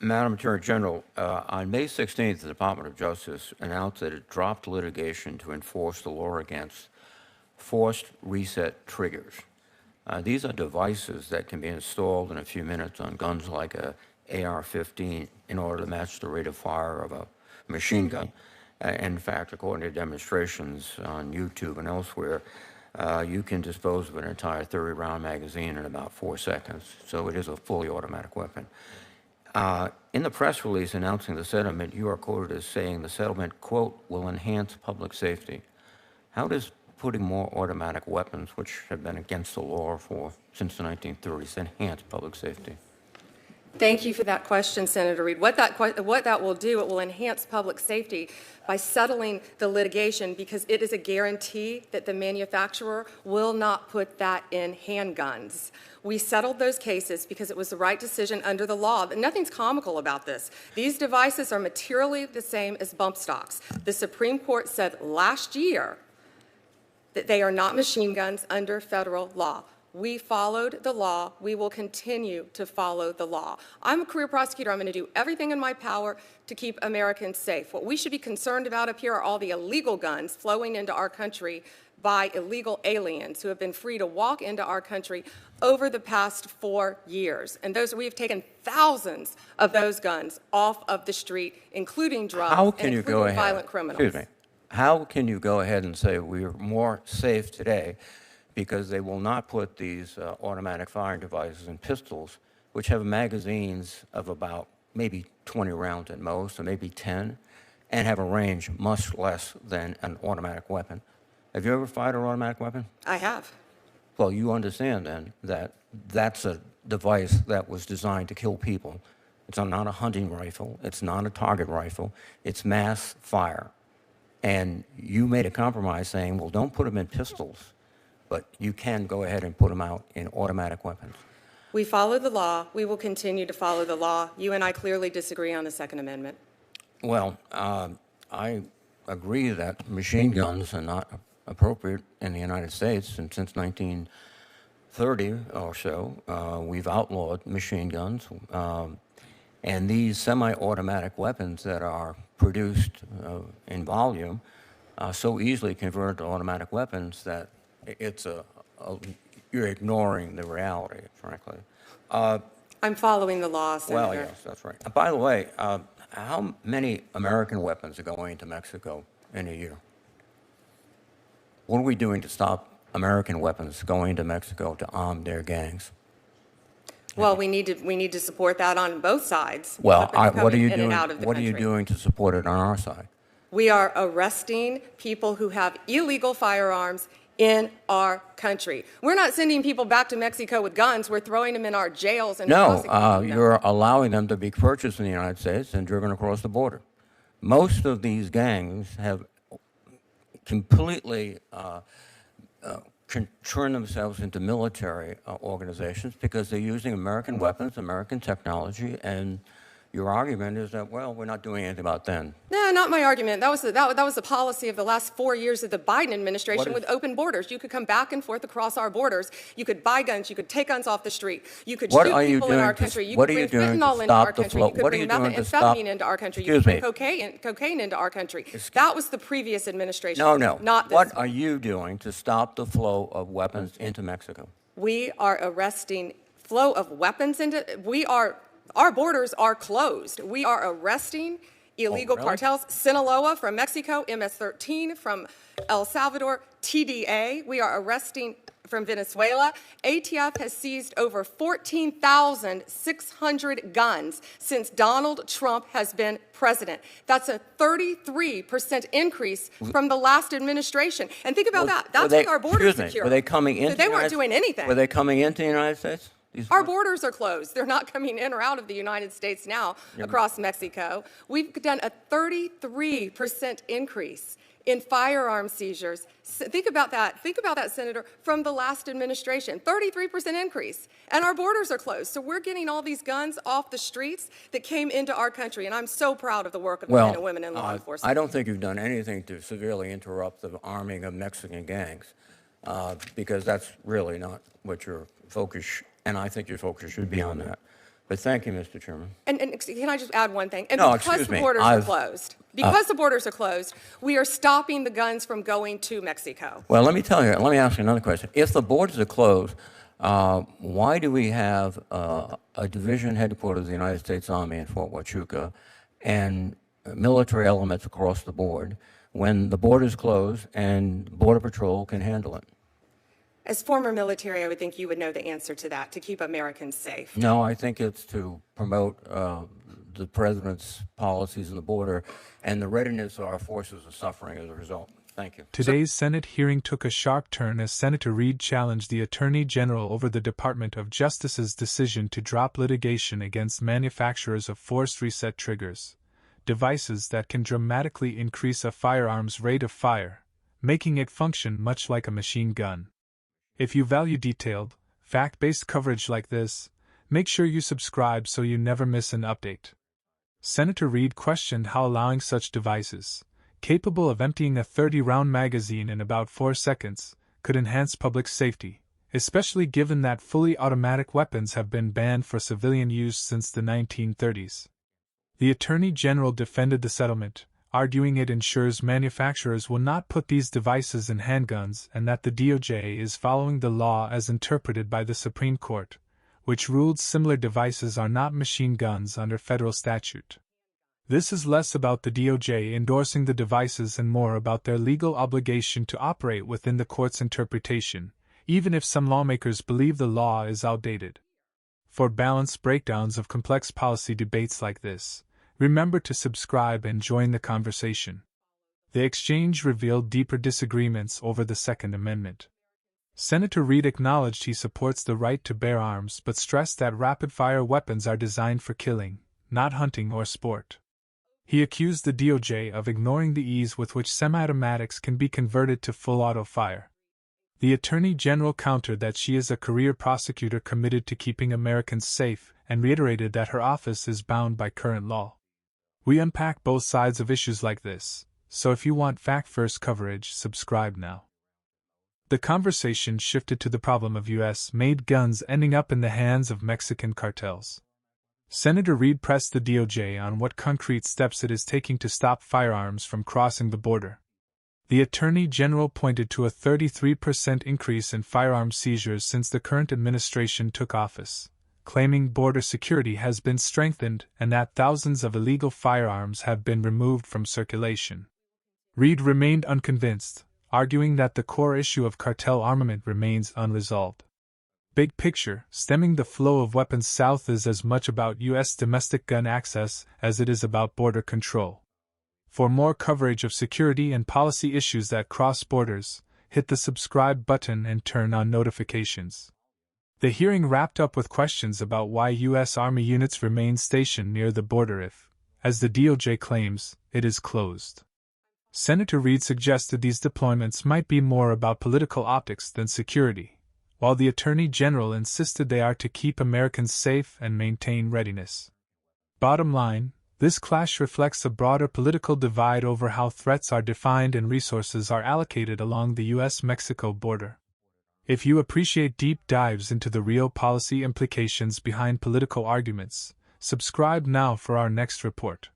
Madam Attorney General, on May 16th, the Department of Justice announced that it dropped litigation to enforce the law against forced reset triggers. These are devices that can be installed in a few minutes on guns like a AR-15 in order to match the rate of fire of a machine gun. In fact, according to demonstrations on YouTube and elsewhere, you can dispose of an entire 30-round magazine in about 4 seconds. So it is a fully automatic weapon. In the press release announcing the settlement, you are quoted as saying the settlement, quote, will enhance public safety. How does putting more automatic weapons, which have been against the law since the 1930s, enhance public safety? Thank you for that question, Senator Reid. What that will do, it will enhance public safety by settling the litigation, because it is a guarantee that the manufacturer will not put that in handguns. We settled those cases because it was the right decision under the law. Nothing's comical about this. These devices are materially the same as bump stocks. The Supreme Court said last year that they are not machine guns under federal law. We followed the law. We will continue to follow the law. I'm a career prosecutor. I'm going to do everything in my power to keep Americans safe. What we should be concerned about up here are all the illegal guns flowing into our country by illegal aliens who have been free to walk into our country over the past 4 years. And we have taken thousands of those guns off of the street, including drugs and including violent criminals. Excuse me. How can you go ahead and say we are more safe today because they will not put these automatic firing devices in pistols, which have magazines of about maybe 20 rounds at most, or maybe 10, and have a range much less than an automatic weapon? Have you ever fired an automatic weapon? I have. Well, you understand then that that's a device that was designed to kill people. It's not a hunting rifle. It's not a target rifle. It's mass fire. And you made a compromise saying, well, don't put them in pistols, but you can go ahead and put them out in automatic weapons. We follow the law. We will continue to follow the law. You and I clearly disagree on the Second Amendment. Well, I agree that machine guns are not appropriate in the United States, and since 1930 or so, we've outlawed machine guns. And these semi-automatic weapons that are produced in volume are so easily converted to automatic weapons that it's you're ignoring the reality, frankly. I'm following the law, Senator. Well, yes, that's right. By the way, how many American weapons are going into Mexico in a year? What are we doing to stop American weapons going to Mexico to arm their gangs? Well, we need to support that on both sides. Well, what are you doing? What are you doing to support it on our side? We are arresting people who have illegal firearms in our country. We're not sending people back to Mexico with guns. We're throwing them in our jails and no, you're allowing them to be purchased in the United States and driven across the border. Most of these gangs have completely turn themselves into military organizations because they're using American weapons, American technology, and your argument is that, well, we're not doing anything about them. No, not my argument. That was the policy of the last 4 years of the Biden administration with open borders. You could come back and forth across our borders. You could buy guns. You could take guns off the street. You could shoot people in our country. You could bring fentanyl into our country. You could bring methamphetamine into our country. You could bring cocaine into our country. That was the previous administration. No, no. Not this. What are you doing to stop the flow of weapons into Mexico? We are arresting flow of weapons into. Our borders are closed. We are arresting illegal cartels. Sinaloa from Mexico, MS-13 from El Salvador, TDA. We are arresting from Venezuela. ATF has seized over 14,600 guns since Donald Trump has been president. That's a 33% increase from the last administration. And think about that. That's with our borders secure. Were they coming into? They weren't doing anything. Were they coming into the United States? Our borders are closed. They're not coming in or out of the United States now across Mexico. We've done a 33% increase in firearm seizures. Think about that. Think about that, Senator, from the last administration. 33% increase. And our borders are closed. So we're getting all these guns off the streets that came into our country. And I'm so proud of the work of the men and women in law enforcement. I don't think you've done anything to severely interrupt the arming of Mexican gangs, because that's really not what your focus, and I think your focus should be on that. But thank you, Mr. Chairman. And can I just add one thing? And No, because excuse the me, borders are closed, we are stopping the guns from going to Mexico. Well, let me ask you another question. If the borders are closed, why do we have a division headquarters of the United States Army in Fort Huachuca and military elements across the board when the border's closed and Border Patrol can handle it? As former military, I would think you would know the answer to that, to keep Americans safe. No, I think it's to promote the president's policies on the border, and the readiness of our forces are suffering as a result. Thank you. Today's Senate hearing took a sharp turn as Senator Reid challenged the Attorney General over the Department of Justice's decision to drop litigation against manufacturers of forced reset triggers, devices that can dramatically increase a firearm's rate of fire, making it function much like a machine gun. If you value detailed, fact-based coverage like this, make sure you subscribe so you never miss an update. Senator Reid questioned how allowing such devices, capable of emptying a 30-round magazine in about 4 seconds, could enhance public safety, especially given that fully automatic weapons have been banned for civilian use since the 1930s. The Attorney General defended the settlement, arguing it ensures manufacturers will not put these devices in handguns and that the DOJ is following the law as interpreted by the Supreme Court, which ruled similar devices are not machine guns under federal statute. This is less about the DOJ endorsing the devices and more about their legal obligation to operate within the court's interpretation, even if some lawmakers believe the law is outdated. For balanced breakdowns of complex policy debates like this, remember to subscribe and join the conversation. The exchange revealed deeper disagreements over the Second Amendment. Senator Reid acknowledged he supports the right to bear arms but stressed that rapid-fire weapons are designed for killing, not hunting or sport. He accused the DOJ of ignoring the ease with which semi-automatics can be converted to full auto fire. The Attorney General countered that she is a career prosecutor committed to keeping Americans safe and reiterated that her office is bound by current law. We unpack both sides of issues like this, so if you want fact-first coverage, subscribe now. The conversation shifted to the problem of U.S.-made guns ending up in the hands of Mexican cartels. Senator Reid pressed the DOJ on what concrete steps it is taking to stop firearms from crossing the border. The Attorney General pointed to a 33% increase in firearm seizures since the current administration took office, claiming border security has been strengthened and that thousands of illegal firearms have been removed from circulation. Reid remained unconvinced, arguing that the core issue of cartel armament remains unresolved. Big picture, stemming the flow of weapons south is as much about U.S. domestic gun access as it is about border control. For more coverage of security and policy issues that cross borders, hit the subscribe button and turn on notifications. The hearing wrapped up with questions about why U.S. Army units remain stationed near the border if, as the DOJ claims, it is closed. Senator Reid suggested these deployments might be more about political optics than security, while the Attorney General insisted they are to keep Americans safe and maintain readiness. Bottom line, this clash reflects a broader political divide over how threats are defined and resources are allocated along the U.S.-Mexico border. If you appreciate deep dives into the real policy implications behind political arguments, subscribe now for our next report.